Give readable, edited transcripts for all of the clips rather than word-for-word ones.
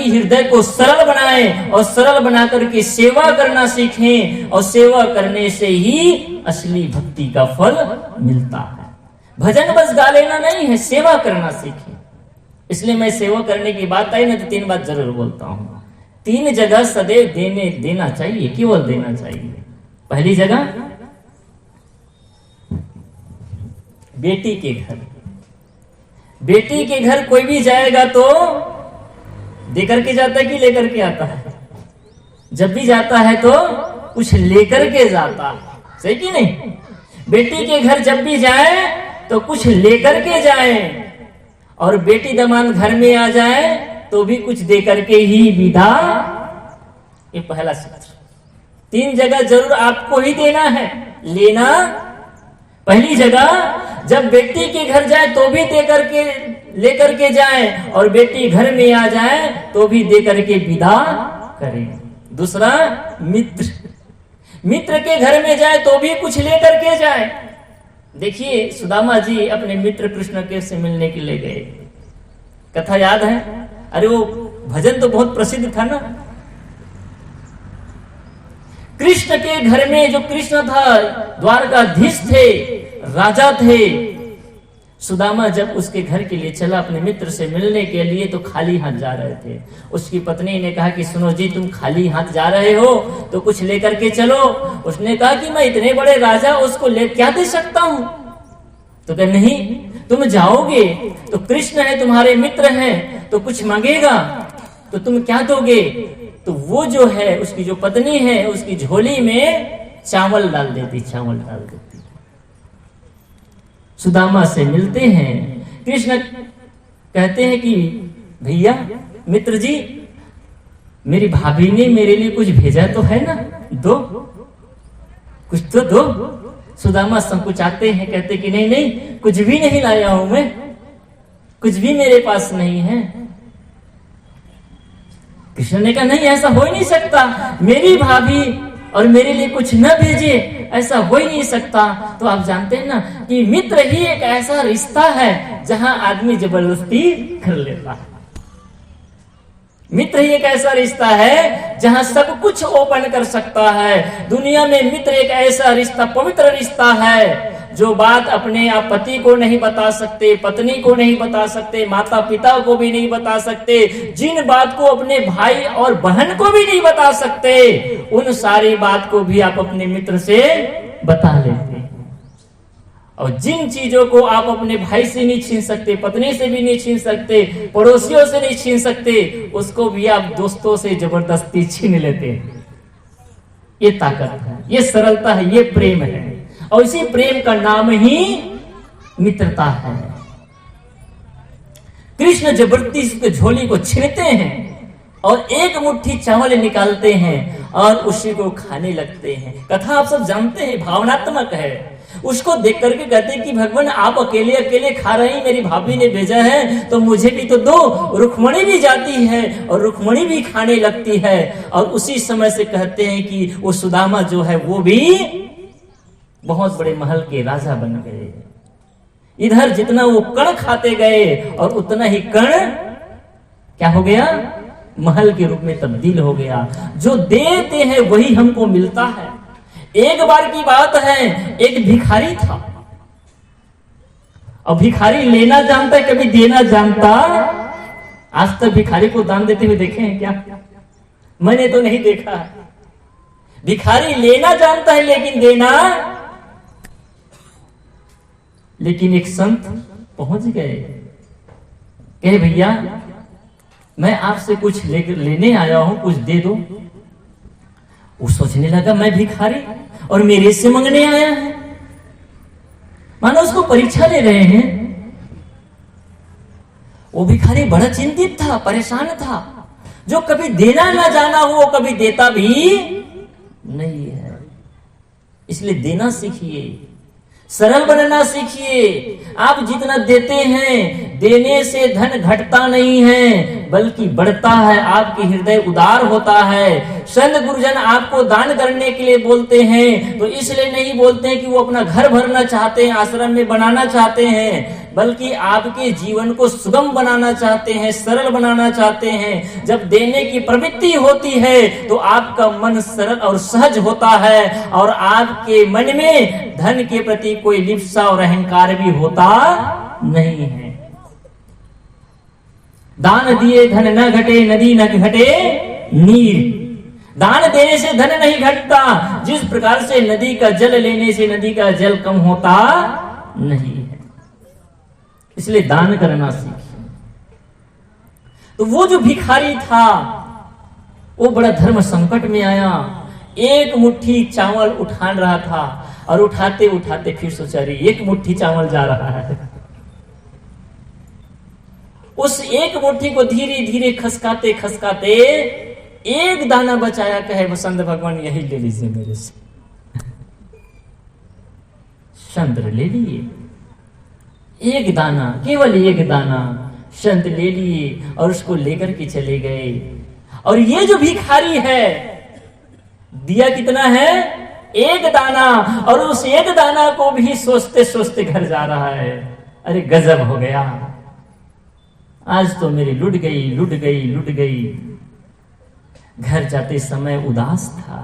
करके हृदय को सरल बनाएं और सरल बना करके सेवा करना सीखें, और सेवा करने से ही असली भक्ति का फल मिलता है। भजन बस गा लेना नहीं है, सेवा करना सीखें। इसलिए मैं सेवा करने की बात आई ना तो 3 बात जरूर बोलता हूं। 3 जगह सदैव देना चाहिए, केवल देना चाहिए। पहली जगह बेटी के घर। बेटी के घर कोई भी जाएगा तो देकर के जाता है कि लेकर के आता है? जब भी जाता है तो कुछ लेकर के जाता है, सही कि नहीं? बेटी के घर जब भी जाए तो कुछ लेकर के जाए, और बेटी दामाद घर में आ जाए तो भी कुछ देकर के ही विदा। ये पहला सूत्र। 3 जगह जरूर आपको ही देना है, लेना। पहली जगह जब बेटी के घर जाए तो भी देकर के लेकर के जाए, और बेटी घर में आ जाए तो भी देकर के विदा करें। दूसरा मित्र। मित्र के घर में जाए तो भी कुछ लेकर के जाए। देखिए सुदामा जी अपने मित्र कृष्ण के से मिलने के लिए गए, कथा याद है? अरे वो भजन तो बहुत प्रसिद्ध था ना। कृष्ण के घर में जो कृष्ण था, द्वारकाधीश थे, राजा थे। सुदामा जब उसके घर के लिए चला अपने मित्र से मिलने के लिए तो खाली हाथ जा रहे थे। उसकी पत्नी ने कहा कि सुनो जी, तुम खाली हाथ जा रहे हो तो कुछ लेकर के चलो। उसने कहा कि मैं इतने बड़े राजा, उसको ले क्या दे सकता हूं? तो कहा नहीं, तुम जाओगे तो कृष्ण है, तुम्हारे मित्र हैं, तो कुछ मांगेगा तो तुम क्या दोगे? तो वो जो है उसकी जो पत्नी है उसकी झोली में चावल डाल देती, चावल डाल देती। सुदामा से मिलते हैं, कृष्ण कहते हैं कि भैया मित्र जी, मेरी भाभी ने मेरे लिए कुछ भेजा तो है ना, दो, कुछ तो दो। सुदामा संकुचाते हैं, कहते कि नहीं नहीं, कुछ भी नहीं लाया हूं मैं, कुछ भी मेरे पास नहीं है। कृष्ण ने कहा नहीं, ऐसा हो ही नहीं सकता, मेरी भाभी और मेरे लिए कुछ न भेजे, ऐसा हो ही नहीं सकता। तो आप जानते हैं ना कि मित्र ही एक ऐसा रिश्ता है जहां आदमी जबरदस्ती कर लेता है। मित्र ही एक ऐसा रिश्ता है जहां सब कुछ ओपन कर सकता है। दुनिया में मित्र एक ऐसा रिश्ता, पवित्र रिश्ता है जो बात अपने आप पति को नहीं बता सकते, पत्नी को नहीं बता सकते, माता पिता को भी नहीं बता सकते, जिन बात को अपने भाई और बहन को भी नहीं बता सकते, उन सारी बात को भी आप अपने मित्र से बता लेते हैं। और जिन चीजों को आप अपने भाई से नहीं छीन सकते, पत्नी से भी नहीं छीन सकते, पड़ोसियों से नहीं छीन सकते, उसको भी आप दोस्तों से जबरदस्ती छीन लेते हैं। ये ताकत है, ये सरलता है, ये प्रेम है, और इसी प्रेम का नाम ही मित्रता है। कृष्ण जबरदस्ती इसके झोली को छीनते हैं और एक मुट्ठी चावल निकालते हैं और उसी को खाने लगते हैं। कथा आप सब जानते हैं, भावनात्मक है। उसको देख करके कहते हैं कि भगवान आप अकेले अकेले खा रहे हैं, मेरी भाभी ने भेजा है तो मुझे भी तो दो। रुक्मणी भी जाती है और रुक्मणी भी खाने लगती है, और उसी समय से कहते हैं कि वो सुदामा जो है वो भी बहुत बड़े महल के राजा बन गए। इधर जितना वो कण खाते गए और उतना ही कण क्या हो गया, महल के रूप में तब्दील हो गया। जो देते हैं वही हमको मिलता है। एक बार की बात है, एक भिखारी था, और भिखारी लेना जानता है, कभी देना जानता? आज तक भिखारी को दान देते हुए देखे हैं क्या? मैंने तो नहीं देखा। भिखारी लेना जानता है लेकिन देना। लेकिन एक संत पहुंच गए, कहे भैया मैं आपसे कुछ लेने आया हूं, कुछ दे दो। वो सोचने लगा मैं भिखारी और मेरे से मांगने आया है, मानो उसको परीक्षा ले रहे हैं। वो भिखारी बड़ा चिंतित था, परेशान था। जो कभी देना ना जाना हो वो कभी देता भी नहीं है। इसलिए देना सीखिए, सरल बनना सीखिए। आप जितना देते हैं, देने से धन घटता नहीं है बल्कि बढ़ता है। आपकी हृदय उदार होता है। संत गुरुजन आपको दान करने के लिए बोलते हैं तो इसलिए नहीं बोलते हैं कि वो अपना घर भरना चाहते हैं, आश्रम में बनाना चाहते हैं। बल्कि आपके जीवन को सुगम बनाना चाहते हैं, सरल बनाना चाहते हैं। जब देने की प्रवृत्ति होती है तो आपका मन सरल और सहज होता है और आपके मन में धन के प्रति कोई लिप्सा और अहंकार भी होता नहीं है। दान दिए धन न घटे, नदी न घटे नीर। दान देने से धन नहीं घटता, जिस प्रकार से नदी का जल लेने से नदी का जल कम होता नहीं है। इसलिए दान करना सीखिए। तो वो जो भिखारी था वो बड़ा धर्म संकट में आया। एक मुट्ठी चावल उठा रहा था और उठाते उठाते फिर सोचा रही एक मुट्ठी चावल जा रहा है। उस एक मुट्ठी को धीरे धीरे खसकाते खसकाते एक दाना बचाया। कहे वसंत भगवान यही ले लीजिए मेरे से। चंद्र ले लिए एक दाना, केवल एक दाना संत ले लिए और उसको लेकर के चले गए। और ये जो भिखारी है दिया कितना है? एक दाना। और उस एक दाना को भी सोचते सोचते घर जा रहा है। अरे गजब हो गया, आज तो मेरी लुट गई लुट गई लुट गई। घर जाते समय उदास था,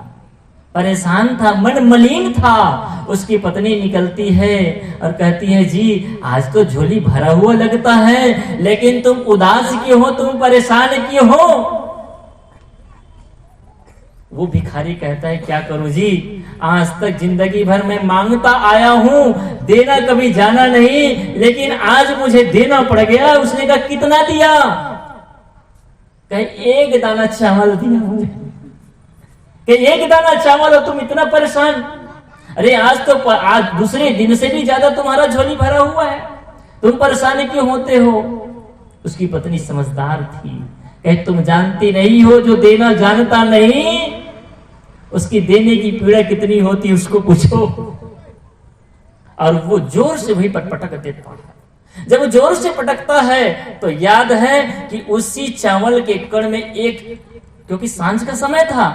परेशान था, मन मलिन था। उसकी पत्नी निकलती है और कहती है जी आज तो झोली भरा हुआ लगता है, लेकिन तुम उदास क्यों हो, तुम परेशान क्यों हो? वो भिखारी कहता है क्या करूं जी, आज तक जिंदगी भर मैं मांगता आया हूं, देना कभी जाना नहीं, लेकिन आज मुझे देना पड़ गया। उसने कहा कितना दिया? कहे एक दाना चावल दिया मुझे। कि एक दाना चावल और तुम इतना परेशान? अरे आज दूसरे दिन से भी ज्यादा तुम्हारा झोली भरा हुआ है, तुम परेशान क्यों होते हो? उसकी पत्नी समझदार थी, कहे तुम जानती नहीं हो, जो देना जानता नहीं उसकी देने की पीड़ा कितनी होती है उसको पूछो। और वो जोर से वही पटपटक देता है। जब वो जोर से पटकता है तो याद है कि उसी चावल के कण में एक, क्योंकि सांझ का समय था,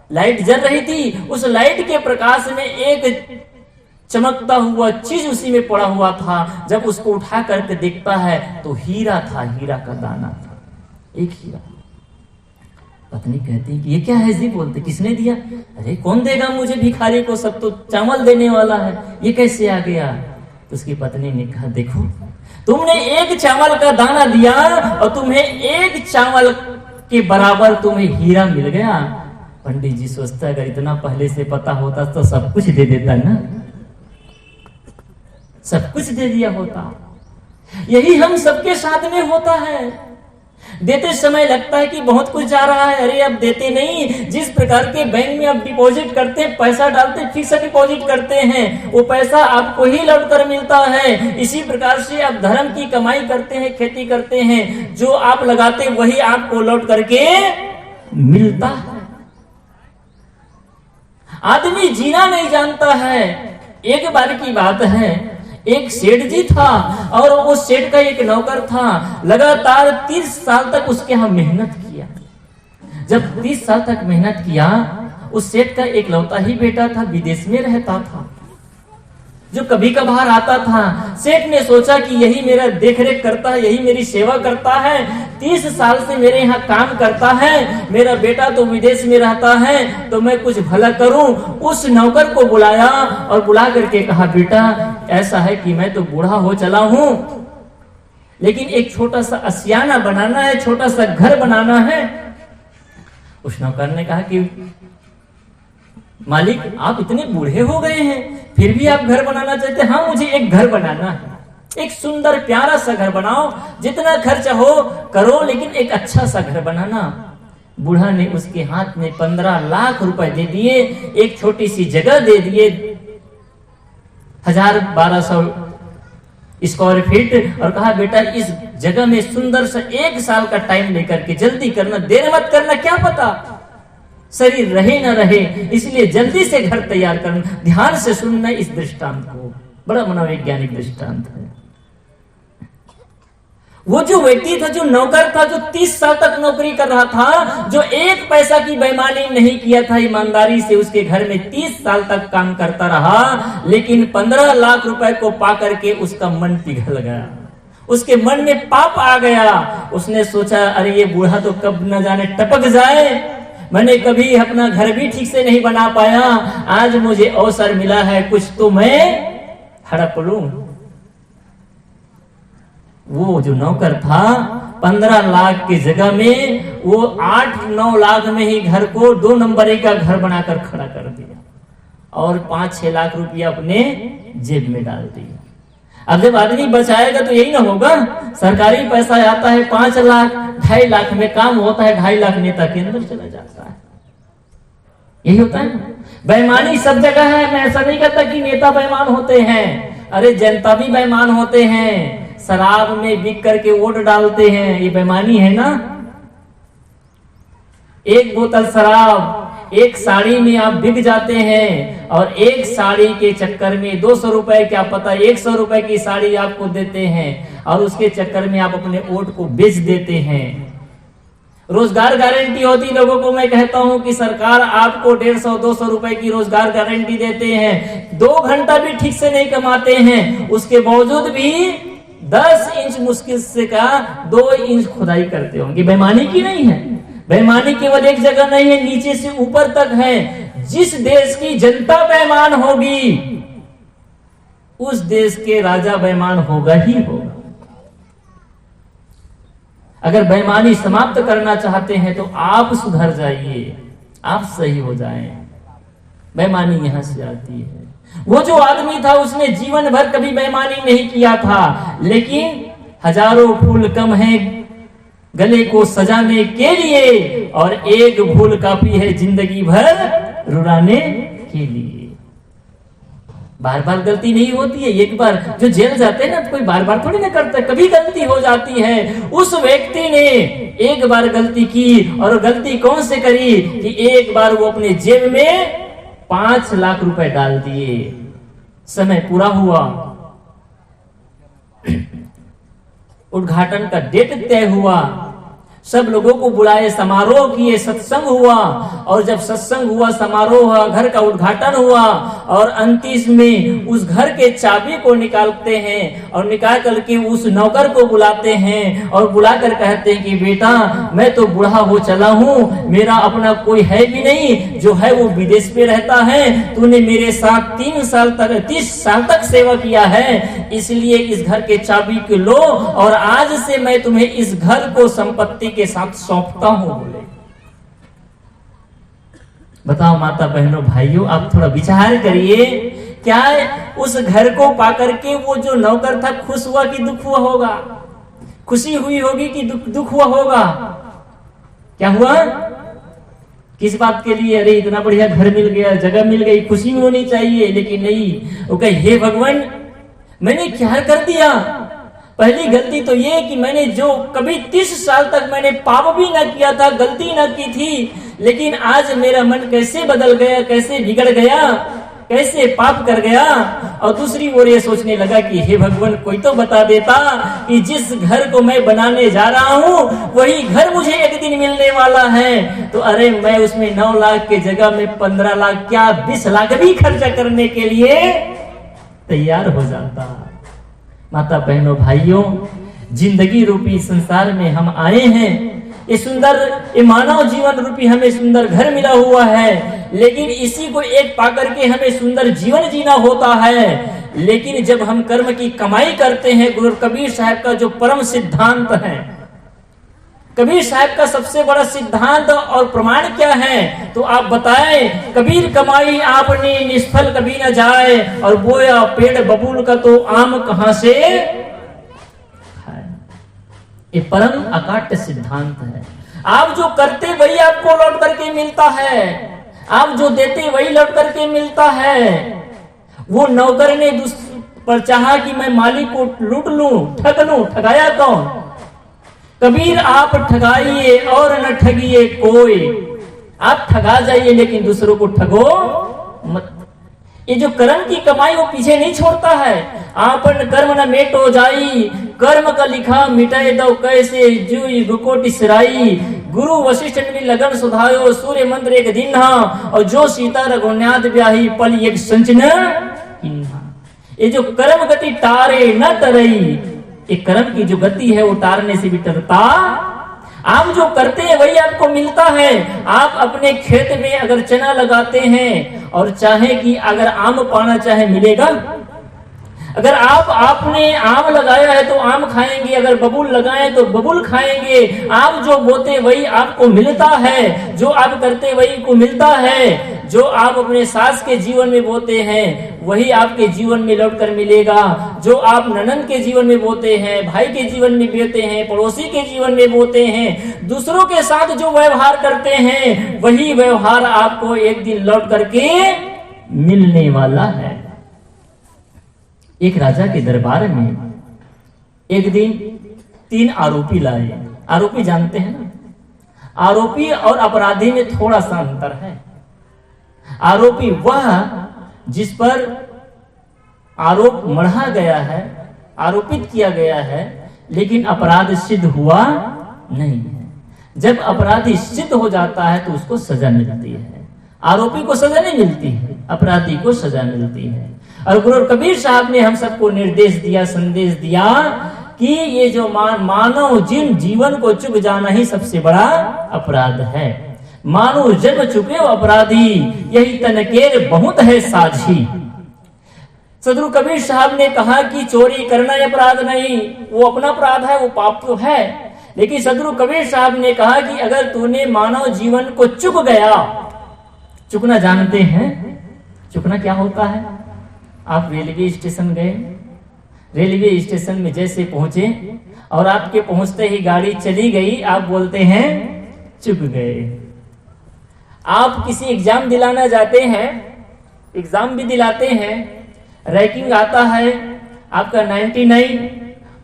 लाइट जल रही थी, उस लाइट के प्रकाश में एक चमकता हुआ चीज उसी में पड़ा हुआ था। जब उसको उठा करके देखता है तो हीरा था, हीरा का दाना था, एक हीरा। पत्नी कहती है कि ये क्या है जी? बोलते किसने दिया? अरे कौन देगा मुझे, भिखारी को सब तो चावल देने वाला है, ये कैसे आ गया? तो उसकी पत्नी ने कहा देखो तुमने एक चावल का दाना दिया और तुम्हें एक चावल के बराबर तुम्हें हीरा मिल गया। पंडित जी सोचता अगर इतना पहले से पता होता तो सब कुछ दे देता ना, सब कुछ दे दिया होता। यही हम सबके साथ में होता है। देते समय लगता है कि बहुत कुछ जा रहा है, अरे अब देते नहीं। जिस प्रकार के बैंक में आप डिपॉजिट करते हैं, पैसा डालते, फिक्स डिपॉजिट करते हैं, वो पैसा आपको ही लौट कर मिलता है। इसी प्रकार से आप धर्म की कमाई करते हैं, खेती करते हैं, जो आप लगाते वही आपको लौट करके मिलता है। आदमी जीना नहीं जानता है। एक बार की बात है, एक सेठ जी था और उस सेठ का एक नौकर था। लगातार 30 साल तक उसके यहां मेहनत किया। जब 30 साल तक मेहनत किया, उस सेठ का एक लौता ही बेटा था, विदेश में रहता था, जो कभी कभार आता था। सेठ ने सोचा कि यही मेरा देखरेख करता है, यही मेरी सेवा करता है, 30 साल से मेरे यहाँ काम करता है, मेरा बेटा तो विदेश में रहता है, तो मैं कुछ भला करूं। उस नौकर को बुलाया और बुला करके कहा बेटा ऐसा है कि मैं तो बूढ़ा हो चला हूं, लेकिन एक छोटा सा आशियाना बनाना है, छोटा सा घर बनाना है। उस नौकर ने कहा कि मालिक आप इतने बूढ़े हो गए हैं फिर भी आप घर बनाना चाहते हैं? हाँ मुझे एक घर बनाना है, एक सुंदर प्यारा सा घर बनाओ, जितना खर्चा हो करो, लेकिन एक अच्छा सा घर बनाना। बूढ़ा ने उसके हाथ में 15 लाख रुपए दे दिए, एक छोटी सी जगह दे दिए 1000-1200 स्क्वायर फीट, और कहा बेटा इस जगह में सुंदर सा 1 साल का टाइम लेकर के जल्दी करना, देर मत करना, क्या पता शरीर रहे न रहे, इसलिए जल्दी से घर तैयार करना। ध्यान से सुनना इस दृष्टांत को, बड़ा मनोवैज्ञानिक दृष्टांत है। वो जो व्यक्ति था, जो नौकर था, जो 30 साल तक नौकरी कर रहा था, जो एक पैसा की बेईमानी नहीं किया था, ईमानदारी से उसके घर में 30 साल तक काम करता रहा, लेकिन 15 लाख रुपए को पा करके उसका मन पिघल गया, उसके मन में पाप आ गया। उसने सोचा अरे ये बूढ़ा तो कब न जाने टपक जाए, मैंने कभी अपना घर भी ठीक से नहीं बना पाया, आज मुझे अवसर मिला है, कुछ तो मैं हड़प लूं। वो जो नौकर था 15 लाख की जगह में वो 8-9 लाख में ही घर को 2 नंबरी का घर बनाकर खड़ा कर दिया और 5-6 लाख रुपया अपने जेब में डाल दिया। अब जब आदमी बचाएगा तो यही ना होगा, सरकारी पैसा आता है 5 लाख, 2.5 लाख में काम होता है, 2.5 लाख नेता के अंदर चला जाता है। यही होता है, बेईमानी सब जगह है। मैं ऐसा नहीं कहता कि नेता बेईमान होते हैं, अरे जनता भी बेईमान होते हैं, शराब में बिक करके वोट डालते हैं, ये बेईमानी है ना। एक बोतल शराब, एक साड़ी में आप बिक जाते हैं और एक साड़ी के चक्कर में 200 रुपए, क्या पता 100 रुपए की साड़ी आपको देते हैं और उसके चक्कर में आप अपने वोट को बेच देते हैं। रोजगार गारंटी होती लोगों को, मैं कहता हूं कि सरकार आपको 150-200 रुपए की रोजगार गारंटी देते हैं, 2 घंटा भी ठीक से नहीं कमाते हैं, उसके बावजूद भी 10 इंच मुश्किल से का 2 इंच खुदाई करते होंगे। बेईमानी की नहीं है, बेईमानी केवल एक जगह नहीं है, नीचे से ऊपर तक है। जिस देश की जनता बेईमान होगी उस देश के राजा बेईमान होगा ही होगा। अगर बेईमानी समाप्त करना चाहते हैं तो आप सुधर जाइए, आप सही हो जाएं। बेईमानी यहां से आती है। वो जो आदमी था उसने जीवन भर कभी बेईमानी नहीं किया था, लेकिन हजारों फूल कम है गले को सजाने के लिए और एक भूल काफी है जिंदगी भर रुलाने के लिए। बार बार गलती नहीं होती है, एक बार जो जेल जाते हैं ना, कोई बार बार थोड़ी ना करता, कभी गलती हो जाती है। उस व्यक्ति ने एक बार गलती की, और गलती कौन से करी कि एक बार वो अपने जेब में 5 लाख रुपए डाल दिए। समय पूरा हुआ, उद्घाटन का डेट तय हुआ, सब लोगों को बुलाए, समारोह किए, सत्संग हुआ, और जब सत्संग हुआ, समारोह हुआ, घर का उद्घाटन हुआ, और अंतिम में उस घर के चाबी को निकालते हैं और निकाल करके उस नौकर को बुलाते हैं और बुलाकर कहते हैं कि बेटा मैं तो बूढ़ा हो चला हूँ, मेरा अपना कोई है भी नहीं, जो है वो विदेश पे रहता है, तूने मेरे साथ 30 साल तक सेवा किया है, इसलिए इस घर के चाबी को लो और आज से मैं तुम्हें इस घर को संपत्ति के साथ सौंपता हूं। बोले, बताओ माता बहनों भाइयों, आप थोड़ा विचार करिए, क्या उस घर को पाकर के वो जो नौकर था खुश हुआ कि दुख हुआ होगा? खुशी हुई होगी कि दुख हुआ होगा? क्या हुआ? किस बात के लिए? अरे इतना बढ़िया घर मिल गया, जगह मिल गई, खुशी होनी चाहिए, लेकिन नहीं, वो कहे हे भगवान मैंने क्या कर दिया? पहली गलती तो ये कि मैंने जो कभी 30 साल तक मैंने पाप भी ना किया था, गलती ना की थी, लेकिन आज मेरा मन कैसे बदल गया, कैसे बिगड़ गया, कैसे पाप कर गया। और दूसरी ओर ये सोचने लगा कि हे भगवान कोई तो बता देता कि जिस घर को मैं बनाने जा रहा हूँ वही घर मुझे एक दिन मिलने वाला है, तो अरे मैं उसमें 9 लाख की जगह में 15 लाख क्या 20 लाख भी खर्चा करने के लिए तैयार हो जाता। माता बहनों भाइयों, जिंदगी रूपी संसार में हम आए हैं, ये सुंदर, ये मानव जीवन रूपी हमें सुंदर घर मिला हुआ है, लेकिन इसी को एक पाकर के हमें सुंदर जीवन जीना होता है। लेकिन जब हम कर्म की कमाई करते हैं, गुरु कबीर साहब का जो परम सिद्धांत है, कबीर साहब का सबसे बड़ा सिद्धांत और प्रमाण क्या है, तो आप बताएं। कबीर कमाई आपने निष्फल कभी न जाए, और बोया पेड़ बबूल का तो आम कहां से खाए। ये परम अकाट्य सिद्धांत है। आप जो करते वही आपको लौट करके मिलता है, आप जो देते वही लौट करके मिलता है। वो नौकर ने पर चाहा कि मैं मालिक को लूट लूं, ठग लूं, ठगाया कौन? कबीर आप ठगाइए और न ठगिए कोई, आप ठगा जाइए लेकिन दूसरों को ठगो मत। ये जो कर्म की कमाई वो पीछे नहीं छोड़ता है। आपन कर्म न मेटो जाई, कर्म का लिखा मिटाए दो कैसे, जुई गुकोटि सिराई। गुरु वशिष्ठ ने लगन सुधायो, सूर्य मंत्र एक दिन और जो सीता रघुनाथ ब्याही, पल एक संचन। ये जो कर्म गति टारे न तरई, ये कर्म की जो गति है वो टारने से भी टरता। आप जो करते हैं वही आपको मिलता है। आप अपने खेत में अगर चना लगाते हैं और चाहे कि अगर आम पाना चाहे मिलेगा। अगर आपने आम लगाया है तो आम खाएंगे, अगर बबूल लगाए तो बबूल खाएंगे। आप जो बोते वही आपको मिलता है, जो आप करते वही को मिलता है। जो आप अपने सास के जीवन में बोते हैं वही आपके जीवन में लौट कर मिलेगा। जो आप ननद के जीवन में बोते हैं, भाई के जीवन में बोते हैं, पड़ोसी के जीवन में बोते हैं, दूसरों के साथ जो व्यवहार करते हैं वही व्यवहार आपको एक दिन लौट करके मिलने वाला है। एक राजा के दरबार में एक दिन 3 आरोपी लाए। आरोपी जानते हैं ना, आरोपी और अपराधी में थोड़ा सा अंतर है। आरोपी वह जिस पर आरोप मढ़ा गया है, आरोपित किया गया है, लेकिन अपराध सिद्ध हुआ नहीं है। जब अपराधी सिद्ध हो जाता है तो उसको सजा मिलती है। आरोपी को सजा नहीं मिलती है, अपराधी को सजा मिलती है। और गुरु कबीर साहब ने हम सबको निर्देश दिया, संदेश दिया कि ये जो मानव जीवन को चुक जाना ही सबसे बड़ा अपराध है। मानो जन्म चुके हो अपराधी, यही तनकेर बहुत है साझी। सदगुरु कबीर साहब ने कहा कि चोरी करना अपराध नहीं, वो अपना अपराध है, वो पाप तो है। लेकिन सदगुरु कबीर साहब ने कहा कि अगर तूने मानव जीवन को चुक गया, चुकना जानते हैं? चुकना क्या होता है? आप रेलवे स्टेशन गए, रेलवे स्टेशन में जैसे पहुंचे और आपके पहुंचते ही गाड़ी चली गई, आप बोलते हैं चुक गए। आप किसी एग्जाम दिलाना जाते हैं, एग्जाम भी दिलाते हैं, रैंकिंग आता है आपका 99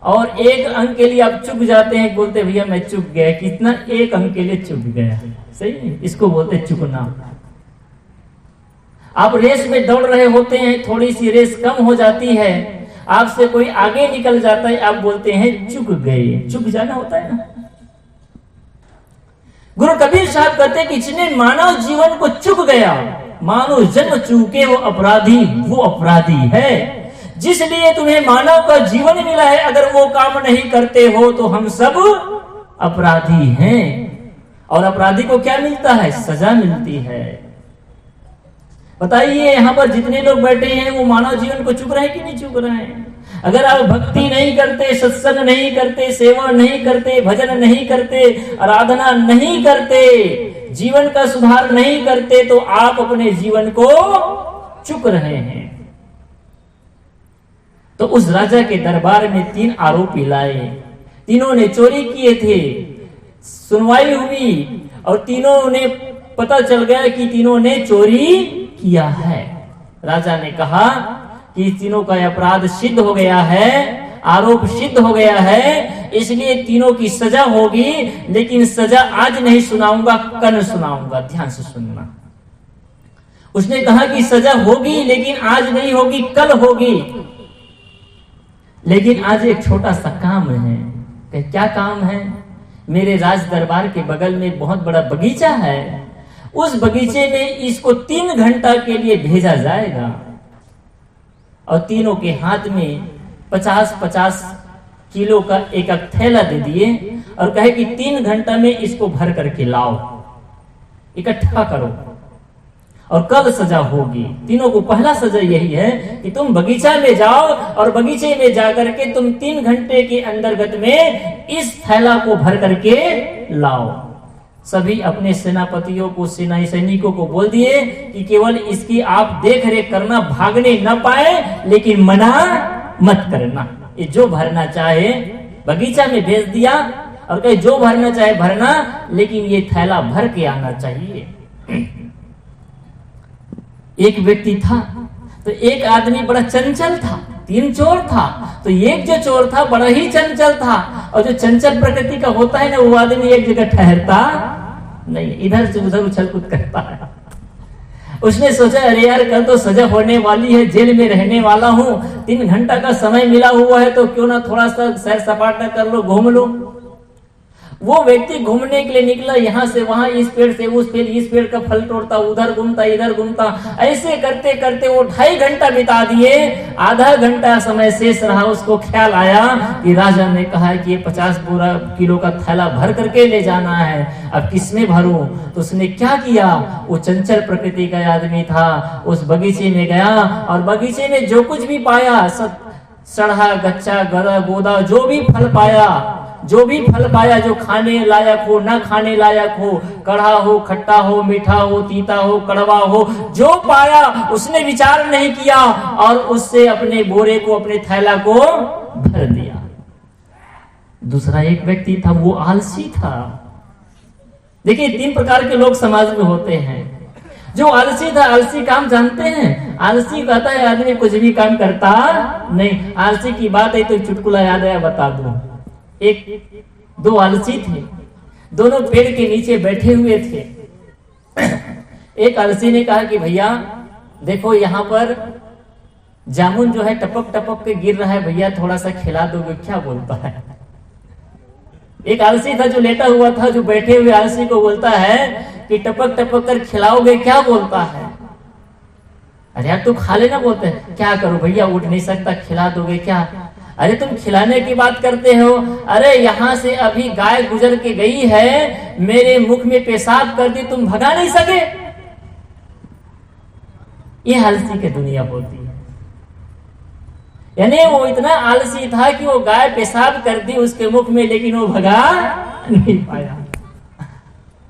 और 1 अंक के लिए आप चुक जाते हैं, बोलते भैया मैं चुक गया। कितना? 1 अंक के लिए चुक गया। सही है, इसको बोलते चुकना। आप रेस में दौड़ रहे होते हैं, थोड़ी सी रेस कम हो जाती है, आपसे कोई आगे निकल जाता है, आप बोलते हैं चुक गए। चुक जाना होता है ना। गुरु कबीर साहब कहते कि जिसने मानव जीवन को चुक गया, मानो जन्म चूके वो अपराधी, वो अपराधी है। जिसलिए तुम्हें मानव का जीवन मिला है, अगर वो काम नहीं करते हो तो हम सब अपराधी हैं। और अपराधी को क्या मिलता है? सजा मिलती है। बताइए यहाँ पर जितने लोग बैठे हैं वो मानव जीवन को चुक रहे हैं कि नहीं चुक रहे हैं? अगर आप भक्ति नहीं करते, सत्संग नहीं करते, सेवा नहीं करते, भजन नहीं करते, आराधना नहीं करते, जीवन का सुधार नहीं करते, तो आप अपने जीवन को चुक रहे हैं। तो उस राजा के दरबार में 3 आरोपी लाए। तीनों ने चोरी किए थे। सुनवाई हुई और तीनों ने पता चल गया कि तीनों ने चोरी किया है। राजा ने कहा कि तीनों का अपराध सिद्ध हो गया है, आरोप सिद्ध हो गया है, इसलिए तीनों की सजा होगी। लेकिन सजा आज नहीं सुनाऊंगा, कल सुनाऊंगा, ध्यान से सुनना। उसने कहा कि सजा होगी लेकिन आज नहीं होगी, कल होगी। लेकिन आज एक छोटा सा काम है। क्या काम है? मेरे राज दरबार के बगल में बहुत बड़ा बगीचा है, उस बगीचे में इसको 3 घंटा के लिए भेजा जाएगा और तीनों के हाथ में 50-50 किलो का एक थैला दे दिए और कहे कि 3 घंटा में इसको भर करके लाओ, इकट्ठा करो और कल सजा होगी। तीनों को पहला सजा यही है कि तुम बगीचा में जाओ और बगीचे में जाकर के तुम 3 घंटे के अंतर्गत में इस थैला को भर करके लाओ। सभी अपने सेनापतियों को, सेना सैनिकों को बोल दिए कि केवल इसकी आप देख रेख करना, भागने न पाए, लेकिन मना मत करना। ये जो भरना चाहे बगीचा में भेज दिया और कहे जो भरना चाहे भरना, लेकिन ये थैला भर के आना चाहिए। एक व्यक्ति था तो एक आदमी बड़ा चंचल था, 3 चोर था। तो एक जो चोर था बड़ा ही चंचल था, और जो चंचल प्रकृति का होता है ना, वो आदमी एक जगह ठहरता नहीं, इधर से उधर उछल कूद करता है। उसने सोचा अरे यार कल तो सजा होने वाली है, जेल में रहने वाला हूँ, 3 घंटा का समय मिला हुआ है तो क्यों ना थोड़ा सा सैर सपाटा कर लो, घूम लो। वो व्यक्ति घूमने के लिए निकला, यहाँ से वहां, इस पेड़ से उस पेड़, इस पेड़ का फल तोड़ता, उधर घूमता इधर घूमता, ऐसे करते करते वो 2.5 घंटा बिता दिए। आधा घंटा समय शेष रहा, उसको ख्याल आया कि राजा ने कहा है कि ये 50 किलो का थैला भर करके ले जाना है, अब किसमें भरूं। तो उसने क्या किया, वो चंचल प्रकृति का आदमी था, उस बगीचे में गया और बगीचे में जो कुछ भी पाया, सड़ा गच्चा गदा गोदा जो भी फल पाया, जो खाने लायक हो ना खाने लायक हो, कड़ा हो खट्टा हो मीठा हो तीता हो कड़वा हो, जो पाया उसने विचार नहीं किया और उससे अपने बोरे को, अपने थैला को भर दिया। दूसरा एक व्यक्ति था, वो आलसी था। देखिए 3 प्रकार के लोग समाज में होते हैं। जो आलसी था, आलसी काम जानते हैं, आलसी कहता है आदमी कुछ भी काम करता नहीं। आलसी की बात है तो चुटकुला याद आया, बता दूं। 2 आलसी थे, दोनों पेड़ के नीचे बैठे हुए थे। एक आलसी ने कहा कि भैया देखो यहाँ पर जामुन जो है टपक टपक के गिर रहा है, भैया थोड़ा सा खिला दोगे क्या? बोलता है। एक आलसी था जो लेटा हुआ था, जो बैठे हुए आलसी को बोलता है कि टपक टपक कर खिलाओगे क्या? बोलता है अरे यार तू खा लेना। बोलते हैं क्या करूं भैया, उठ नहीं सकता, खिला दोगे क्या? अरे तुम खिलाने की बात करते हो, अरे यहाँ से अभी गाय गुजर के गई है, मेरे मुख में पेशाब कर दी, तुम भगा नहीं सके। ये आलसी की दुनिया होती है। यानी वो इतना आलसी था कि वो गाय पेशाब कर दी उसके मुख में, लेकिन वो भगा नहीं पाया।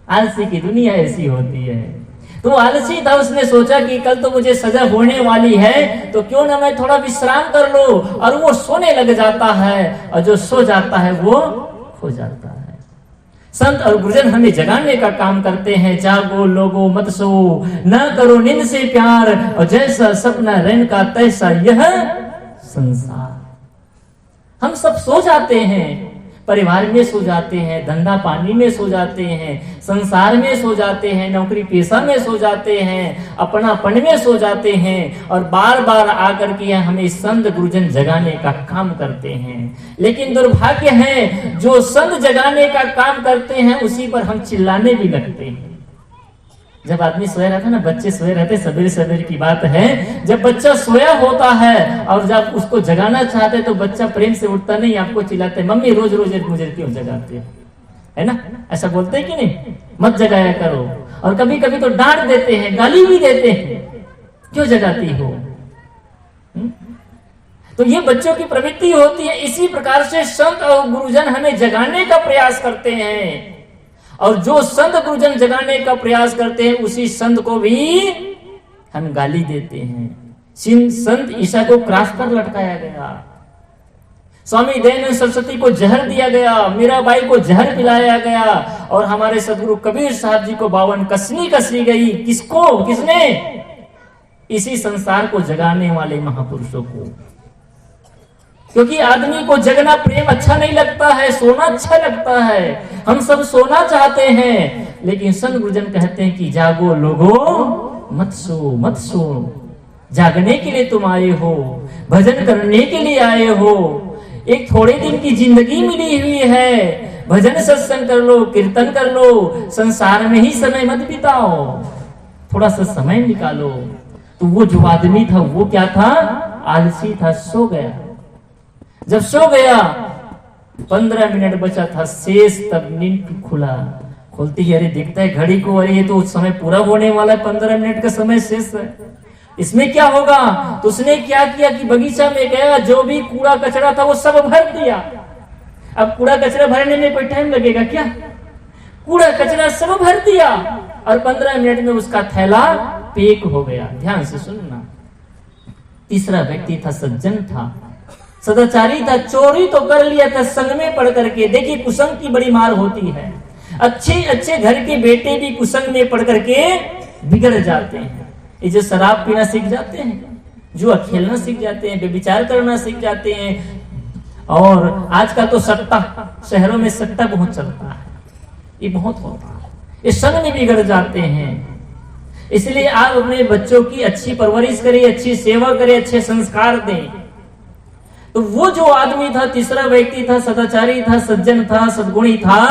आलसी की दुनिया ऐसी होती है। तो आलसी था, उसने सोचा कि कल तो मुझे सजा होने वाली है तो क्यों ना मैं थोड़ा विश्राम कर लो, और वो सोने लग जाता है, और जो सो जाता है वो खो जाता है। संत और गुरुजन हमें जगाने का काम करते हैं, जागो लोगो मत सो, न करो नींद से प्यार, और जैसा सपना रैन का तैसा यह संसार। हम सब सो जाते हैं, परिवार में सो जाते हैं, धंधा पानी में सो जाते हैं, संसार में सो जाते हैं, नौकरी पेशा में सो जाते हैं, अपनापन में सो जाते हैं, और बार बार आकर के हमें संत गुरुजन जगाने का काम करते हैं। लेकिन दुर्भाग्य है, जो संत जगाने का काम करते हैं उसी पर हम चिल्लाने भी लगते हैं। जब आदमी सोया रहता ना, बच्चे सोए रहते, सवेरे सवेरे की बात है, जब बच्चा सोया होता है और जब उसको जगाना चाहते तो बच्चा प्रेम से उठता नहीं, आपको चिल्लाते मम्मी रोज रोज मुझे क्यों जगाते हो, है ना? ऐसा बोलते हैं कि नहीं, मत जगाया करो। और कभी कभी तो डांट देते हैं, गाली भी देते हैं, क्यों जगाती हो? तो ये बच्चों की प्रवृत्ति होती है। इसी प्रकार से संत और गुरुजन हमें जगाने का प्रयास करते हैं, और जो संत गुरुजन जगाने का प्रयास करते हैं उसी संत को भी हम गाली देते हैं। संत ईसा को क्रॉस पर लटकाया गया, स्वामी दयानंद सरस्वती को जहर दिया गया, मीराबाई को जहर पिलाया गया, और हमारे सदगुरु कबीर साहब जी को 52 कसनी कसी गई। किसको? किसने? इसी संसार को जगाने वाले महापुरुषों को। क्योंकि आदमी को जगना प्रेम अच्छा नहीं लगता है, सोना अच्छा लगता है। हम सब सोना चाहते हैं, लेकिन संत गुरुजन कहते हैं कि जागो लोगो मत सो, मत सो। जागने के लिए तुम आए हो, भजन करने के लिए आए हो। एक थोड़े दिन की जिंदगी मिली हुई है, भजन सत्संग कर लो, कीर्तन कर लो, संसार में ही समय मत बिताओ, थोड़ा सा समय निकालो। तो वो जो आदमी था वो क्या था? आलसी था, सो गया। जब सो गया 15 मिनट बचा था शेष, तब नींद खुला। खोलती है, अरे देखता है घड़ी को, अरे ये तो उस समय पूरा होने वाला है, 15 मिनट का समय शेष है, इसमें क्या होगा? तो उसने क्या किया कि बगीचा में गया, जो भी कूड़ा कचरा था वो सब भर दिया। अब कूड़ा कचरा भरने में कोई टाइम लगेगा क्या? कूड़ा कचरा सब भर दिया, और 15 मिनट में उसका थैला पैक हो गया। ध्यान से सुनना। तीसरा व्यक्ति था, सज्जन था, सदाचारी था, चोरी तो कर लिया था संग में पढ़ करके। देखिए कुसंग की बड़ी मार होती है, अच्छे अच्छे घर के बेटे भी कुसंग में पढ़ करके बिगड़ जाते हैं। ये जो शराब पीना सीख जाते हैं, जुआ खेलना सीख जाते हैं, व्यभिचार करना सीख जाते हैं, और आज का तो सट्टा, शहरों में सट्टा बहुत चलता है, ये बहुत होता है, ये संग में बिगड़ जाते हैं। इसलिए आप अपने बच्चों की अच्छी परवरिश करें, अच्छी सेवा करें, अच्छे संस्कार दें। तो वो जो आदमी था, तीसरा व्यक्ति था, सदाचारी था, सज्जन था, सद्गुणी था,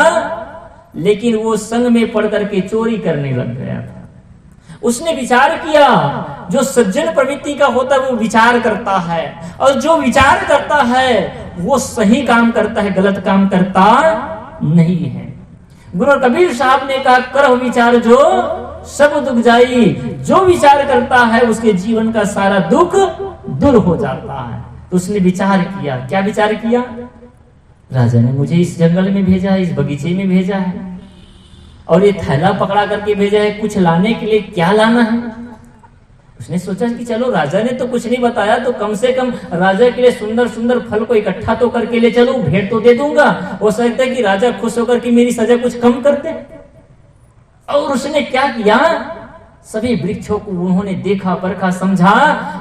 लेकिन वो संग में पड़ करके चोरी करने लग गया था। उसने विचार किया, जो सज्जन प्रवृत्ति का होता है वो विचार करता है, और जो विचार करता है वो सही काम करता है, गलत काम करता नहीं है। गुरु कबीर साहब ने कहा, करह विचार जो सब दुख जाई। जो विचार करता है उसके जीवन का सारा दुख दूर हो जाता है। तो उसने विचार किया। क्या विचार किया? राजा ने मुझे इस जंगल में भेजा है, इस बगीचे में भेजा है, और ये थैला पकड़ा करके भेजा है, कुछ लाने के लिए क्या लाना है? उसने सोचा कि चलो राजा ने तो कुछ नहीं बताया, तो कम से कम राजा के लिए सुंदर सुंदर फल को इकट्ठा तो करके ले चलो, भेंट तो दे दूंगा। हो सकता है कि राजा खुश होकर कि मेरी सजा कुछ कम कर दे। और उसने क्या किया? सभी वृक्षों को उन्होंने देखा, परखा, समझा,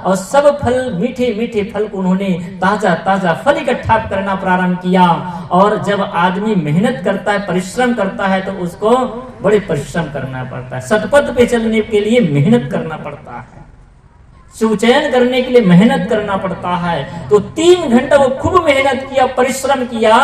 और सब फल, मीठे मीठे फल को उन्होंने ताजा ताजा फल इकट्ठा करना प्रारंभ किया। और जब आदमी मेहनत करता है, परिश्रम करता है, तो उसको बड़े परिश्रम करना पड़ता है। सतपथ पे चलने के लिए मेहनत करना पड़ता है, सुचयन करने के लिए मेहनत करना पड़ता है। तो 3 घंटा वो खूब मेहनत किया, परिश्रम किया,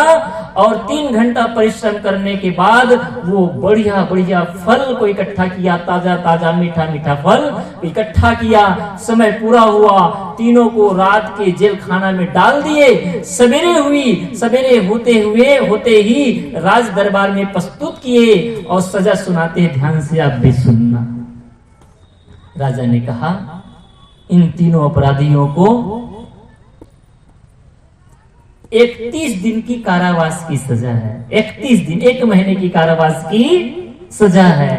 और 3 घंटा परिश्रम करने के बाद वो बढ़िया बढ़िया फल को इकट्ठा किया, ताजा ताजा मीठा मीठा फल इकट्ठा किया। समय पूरा हुआ, तीनों को रात के जेल खाना में डाल दिए। सवेरे हुई, सवेरे होते ही राज दरबार में प्रस्तुत किए और सजा सुनाते हैं। ध्यान से आप भी सुनना। राजा ने कहा, इन तीनों अपराधियों को 31 दिन की कारावास की सजा है। 31 दिन, 1 महीने की कारावास की सजा है।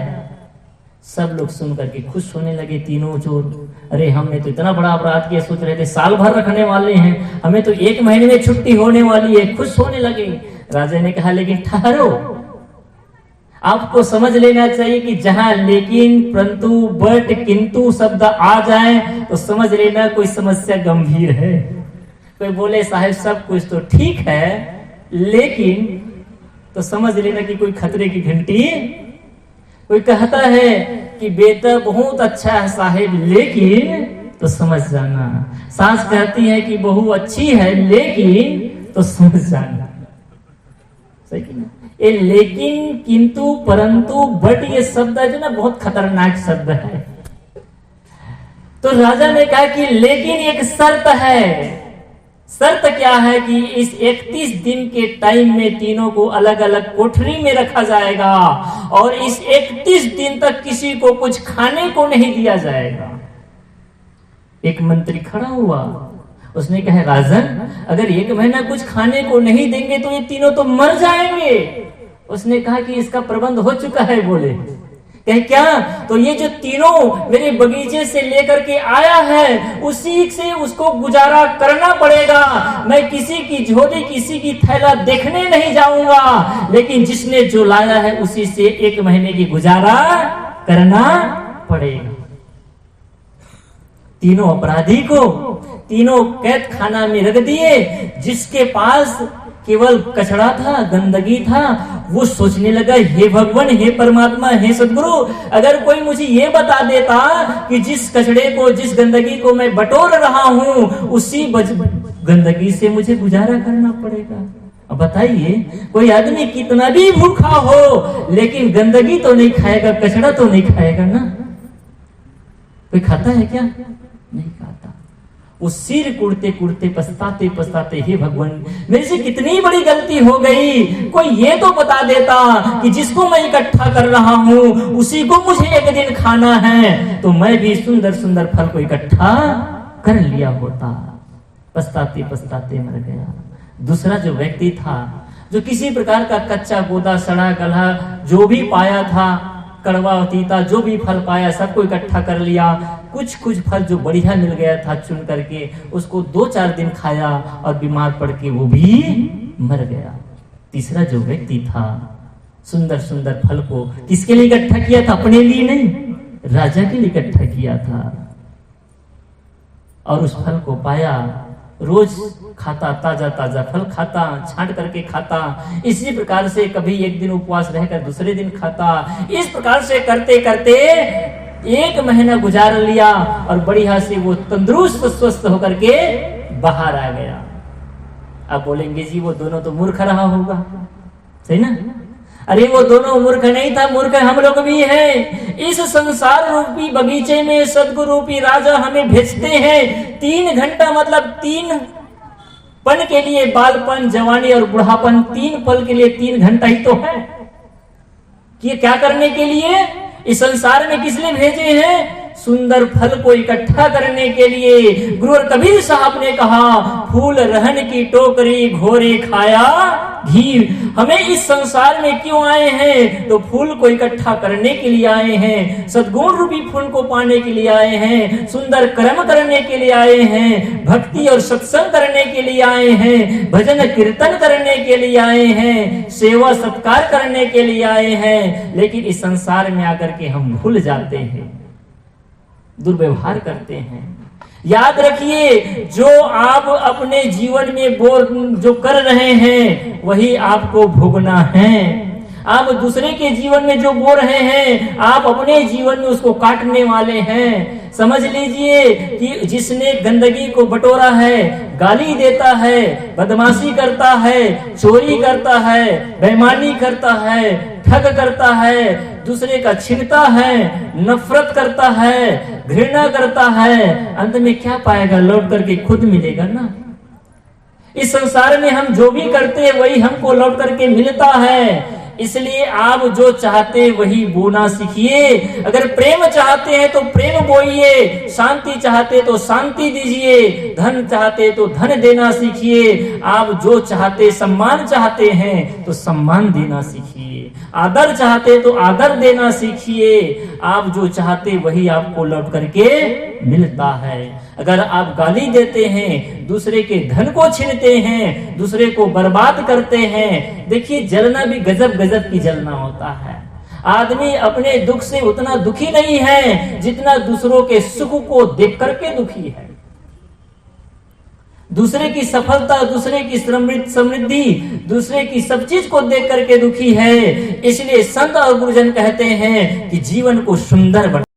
सब लोग सुन करके खुश होने लगे, तीनों चोर। अरे हमने तो इतना बड़ा अपराध किया, सोच रहे थे साल भर रखने वाले हैं, हमें तो 1 महीने में छुट्टी होने वाली है। खुश होने लगे। राजा ने कहा, लेकिन ठहरो, आपको समझ लेना चाहिए कि जहां लेकिन, परंतु, बट, किंतु शब्द आ जाए तो समझ लेना कोई समस्या गंभीर है। कोई बोले साहब सब कुछ तो ठीक है, लेकिन, तो समझ लेना कि कोई खतरे की घंटी। कोई कहता है कि बेटा बहुत अच्छा है साहब, लेकिन, तो समझ जाना। सास कहती है कि बहू अच्छी है, लेकिन, तो समझ जाना। सही कि ना? ये लेकिन, किंतु, परंतु, बट, ये शब्द है जो ना बहुत खतरनाक शब्द है। तो राजा ने कहा कि लेकिन एक शर्त है। शर्त क्या है? कि इस 31 दिन के टाइम में तीनों को अलग अलग कोठरी में रखा जाएगा, और इस 31 दिन तक किसी को कुछ खाने को नहीं दिया जाएगा। एक मंत्री खड़ा हुआ, उसने कहा, राजन, अगर 1 महीना कुछ खाने को नहीं देंगे तो ये तीनों तो मर जाएंगे। उसने कहा कि इसका प्रबंध हो चुका है। बोले, कहे क्या? तो ये जो तीनों मेरे बगीचे से लेकर के आया है, उसी से उसको गुजारा करना पड़ेगा। मैं किसी की झोली, किसी की थैला देखने नहीं जाऊंगा, लेकिन जिसने जो लाया है उसी से 1 महीने की गुजारा करना पड़ेगा। तीनों अपराधी को तीनों कैद खाना में रख दिए। जिसके पास केवल कचड़ा था, गंदगी था, वो सोचने लगा, हे भगवान, हे परमात्मा, हे सदगुरु, अगर कोई मुझे ये बता देता कि जिस कचड़े को, जिस गंदगी को मैं बटोर रहा हूं, उसी गंदगी से मुझे गुजारा करना पड़ेगा। अब बताइए, कोई आदमी कितना भी भूखा हो, लेकिन गंदगी तो नहीं खाएगा, कचड़ा तो नहीं खाएगा ना। कोई खाता है क्या? नहीं खाता। वो सिर कुड़ते कुड़ते, पछताते पछताते, हे भगवान, मेरे से कितनी बड़ी गलती हो गई। कोई ये तो बता देता कि जिसको मैं इकट्ठा कर रहा हूं उसी को मुझे एक दिन खाना है, तो मैं भी सुंदर सुंदर फल को इकट्ठा कर लिया होता। पछताते पछताते मर गया। दूसरा जो व्यक्ति था, जो किसी प्रकार का कच्चा, गोदा, सड़ा गला जो भी पाया था, कड़वा, तीता, जो भी फल पाया सबको इकट्ठा कर लिया। कुछ कुछ फल जो बढ़िया मिल गया था, चुन करके उसको 2-4 दिन खाया, और बीमार पड़ के वो भी मर गया। तीसरा जो व्यक्ति था, सुंदर सुंदर फल को किसके लिए इकट्ठा किया था? अपने लिए नहीं, राजा के लिए इकट्ठा किया था। और उस फल को पाया, रोज खाता, ताजा ताजा फल खाता, छांट करके खाता। इसी प्रकार से कभी एक दिन उपवास रहकर दूसरे दिन खाता। इस प्रकार से करते करते 1 महीना गुजार लिया और बढ़िया से वो तंदुरुस्त स्वस्थ होकर के बाहर आ गया। अब बोलेंगे जी वो दोनों तो मूर्ख रहा होगा, सही ना? अरे वो दोनों मूर्ख नहीं था, मूर्ख हम लोग भी हैं। इस संसार रूपी बगीचे में सदगुरु रूपी राजा हमें भेजते हैं 3 घंटा, मतलब 3 पल के लिए, बालपन, जवानी और बुढ़ापन, 3 पल के लिए 3 घंटा ही तो है कि क्या करने के लिए इस संसार में किस लिए भेजे हैं? सुंदर फल को इकट्ठा करने के लिए। गुरु कबीर साहब ने कहा, फूल रहन की टोकरी घोरे खाया घी। हमें इस संसार में क्यों आए हैं? तो फूल को इकट्ठा करने के लिए आए हैं, सद्गुण रूपी फूल को पाने के लिए आए हैं, सुंदर कर्म करने के लिए आए हैं, भक्ति और सत्संग करने के लिए आए हैं, भजन कीर्तन करने के लिए आए हैं, सेवा सत्कार करने के लिए आए हैं। लेकिन इस संसार में आकर के हम भूल जाते हैं, दुर्व्यवहार करते हैं। याद रखिए, जो आप अपने जीवन में जो कर रहे हैं वही आपको भोगना है। आप दूसरे के जीवन में जो बो रहे हैं, आप अपने जीवन में उसको काटने वाले हैं। समझ लीजिए कि जिसने गंदगी को बटोरा है, गाली देता है, बदमाशी करता है, चोरी करता है, बेईमानी करता है, ठग करता है, दूसरे का छीनता है, नफरत करता है, घृणा करता है, अंत में क्या पाएगा? लौट करके खुद मिलेगा ना। इस संसार में हम जो भी करते हैं वही हमको लौट करके मिलता है। इसलिए आप जो चाहते वही बोना सीखिए। अगर प्रेम चाहते हैं तो प्रेम बोइए, शांति चाहते तो शांति दीजिए, धन चाहते तो धन देना सीखिए। आप जो चाहते, सम्मान चाहते हैं तो सम्मान देना सीखिए, आदर चाहते तो आदर देना सीखिए। आप जो चाहते वही आपको लौट करके मिलता है। अगर आप गाली देते हैं, दूसरे के धन को छीनते हैं, दूसरे को बर्बाद करते हैं, देखिए जलना भी गजब गजब की जलना होता है। आदमी अपने दुख से उतना दुखी नहीं है जितना दूसरों के सुख को देख करके दुखी है। दूसरे की सफलता, दूसरे की समृद्धि, दूसरे की सब चीज को देख करके दुखी है। इसलिए संत और गुरुजन कहते हैं कि जीवन को सुंदर